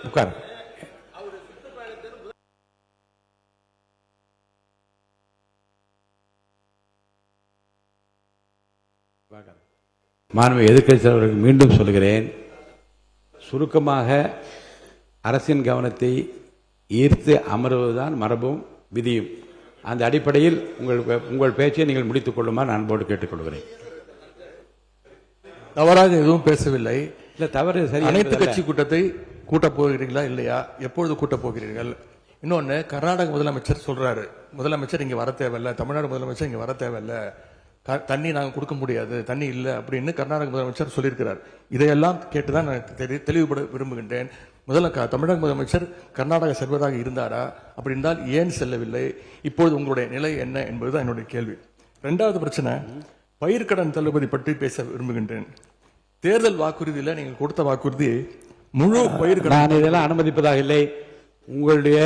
உட்கார். மாண்புமிகு எதிர்க்கட்சி தலைவர்களுக்கு மீண்டும் சொல்கிறேன், சுருக்கமாக அரசின் கவனத்தை ஈர்த்து அமர்வதுதான் மரபும் விதியும். அந்த அடிப்படையில் உங்கள் பேச்சை நீங்கள் முடித்துக் கொள்ளுமாறு நான் அன்போடு கேட்டுக்கொள்கிறேன். தவறாக எதுவும் பேசவில்லை. இல்லை, தவறு சரி. அனைத்து கட்சி கூட்டத்தை கூட்டப் போகிறீர்களா இல்லையா, எப்பொழுது கூட்டப் போகிறீர்கள்? இன்னொன்னு, கர்நாடக முதலமைச்சர் சொல்றாரு, முதலமைச்சர் இங்க வர தேவையில்லை, தமிழ்நாடு முதலமைச்சர் இங்க வர தேவையில்லை, தண்ணி நாங்கள் கொடுக்க முடியாது, தண்ணி இல்லை அப்படின்னு கர்நாடக முதலமைச்சர் சொல்லியிருக்கிறார். இதையெல்லாம் கேட்டுதான் நான் தெளிவுபட விரும்புகின்றேன். தமிழக முதலமைச்சர் கர்நாடகா செல்வதாக இருந்தாரா? அப்படி இருந்தால் ஏன் செல்லவில்லை? இப்பொழுது உங்களுடைய நிலை என்ன என்பதுதான் என்னுடைய கேள்வி. இரண்டாவது பிரச்சனை, பயிர்க்கடன் தள்ளுபடி பற்றி பேச விரும்புகின்றேன். தேர்தல் வாக்குறுதியில நீங்கள் கொடுத்த வாக்குறுதி முழு பயிர்க்கடன். நான் இதெல்லாம் அனுமதிப்பதாக இல்லை. உங்களுடைய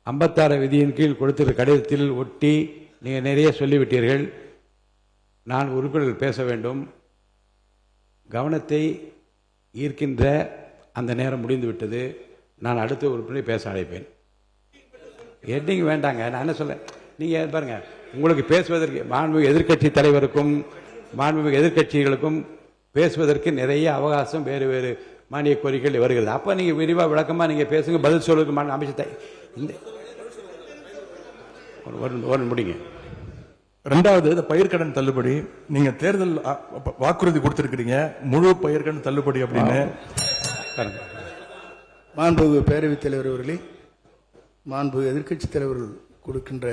56 விதியின் கீழ் கொடுத்திருக்கிற கடிதத்தில் ஒட்டி நீங்கள் நிறைய சொல்லிவிட்டீர்கள். நான் உறுப்பினர்கள் பேச வேண்டும். கவனத்தை ஈர்க்கின்ற அந்த நேரம் முடிந்து விட்டது. நான் அடுத்த உறுப்பினரை பேச அழைப்பேன். எட்டிங் வேண்டாங்க. நான் என்ன சொல்ல, நீங்கள் பாருங்க, உங்களுக்கு பேசுவதற்கு மாண்புமிகு எதிர்க்கட்சி தலைவருக்கும் மாண்புமிகு எதிர்க்கட்சிகளுக்கும் பேசுவதற்கு நிறைய அவகாசம் வேறு வேறு மானிய கோரிக்கைகள் வருகிறது. அப்போ நீங்கள் விரிவாக விளக்கமாக நீங்கள் பேசுங்க, பதில் சொல்லுங்க. அமைச்சர் ஒரு முடிங்க. ரெண்டாவது, இந்த பயிர்க்கடன் தள்ளுபடி நீங்க தேர்தல் வாக்குறுதி கொடுத்திருக்கிறீங்க, முழு பயிர்க்கடன் தள்ளுபடி அப்படின்னு. மாண்புமிகு பேரவைத் தலைவர் அவர்களே, மாண்புமிகு எதிர்க்கட்சி தலைவர்கள் கொடுக்கின்ற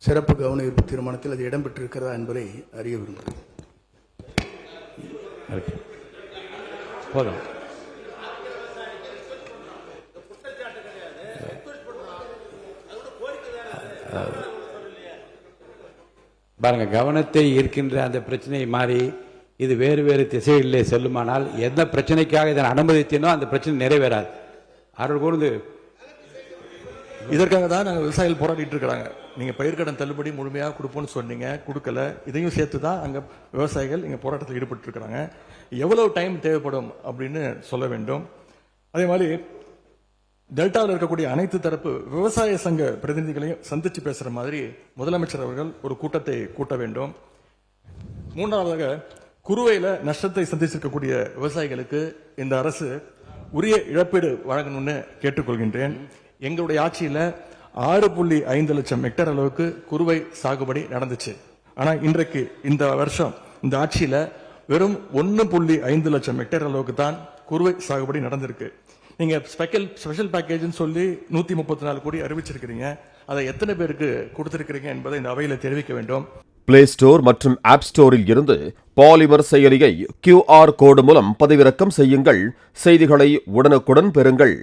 சிறப்பு கவன ஈர்ப்பு தீர்மானத்தில் அது இடம்பெற்றிருக்கிறதா என்பதை அறிய விரும்புகிறேன். போதும். பாருங்க, கவனத்தை ஈர்க்கின்ற அந்த பிரச்சனையை மாறி இது வேறு வேறு திசைகளிலே செல்லுமானால் எந்த பிரச்சனைக்காக இதை அனுமதித்தேனோ அந்த பிரச்சனை நிறைவேறாது. அவர்கள் கூர்ந்து இதற்காக தான் நாங்கள் விவசாயிகள் போராடிட்டு இருக்கிறாங்க. நீங்க பயிர்க்கடன் தள்ளுபடி முழுமையாக கொடுப்போம்னு சொன்னீங்க, கொடுக்கல. இதையும் சேர்த்து தான் அங்க விவசாயிகள் இங்க போராட்டத்தில் ஈடுபட்டு இருக்கிறாங்க. எவ்வளவு டைம் தேவைப்படும் அப்படின்னு சொல்ல வேண்டும். அதே மாதிரி டெல்டாவில் இருக்கக்கூடிய அனைத்து தரப்பு விவசாய சங்க பிரதிநிதிகளையும் சந்திச்சு பேசுற மாதிரி முதலமைச்சர் அவர்கள் ஒரு கூட்டத்தை கூட்ட வேண்டும். மூன்றாவதாக, குறுவையில நஷ்டத்தை சந்திச்சிருக்கக்கூடிய விவசாயிகளுக்கு இந்த அரசு உரிய இழப்பீடு வழங்கணும்னு கேட்டுக்கொள்கின்றேன். எங்களுடைய ஆட்சியில 6.5 லட்சம் ஹெக்டேர் அளவுக்கு குறுவை சாகுபடி நடந்துச்சு. ஆனா இன்றைக்கு இந்த வருஷம் இந்த ஆட்சியில வெறும் 1.5 லட்சம் ஹெக்டேர் அளவுக்கு தான் குறுவை சாகுபடி நடந்திருக்கு. நீங்க ஸ்பெஷல் பேக்கேஜ் சொல்லி 134 கோடி அறிவிச்சிருக்கிறீங்க. அதை எத்தனை பேருக்கு கொடுத்திருக்கிறீங்க என்பதை இந்த அவையில தெரிவிக்க வேண்டும். பிளே ஸ்டோர் மற்றும் ஆப் ஸ்டோரில் இருந்து பாலிமர் செயலியை QR கோடு மூலம் பதிவிறக்கம் செய்யுங்கள். செய்திகளை உடனுக்குடன் பெறுங்கள்.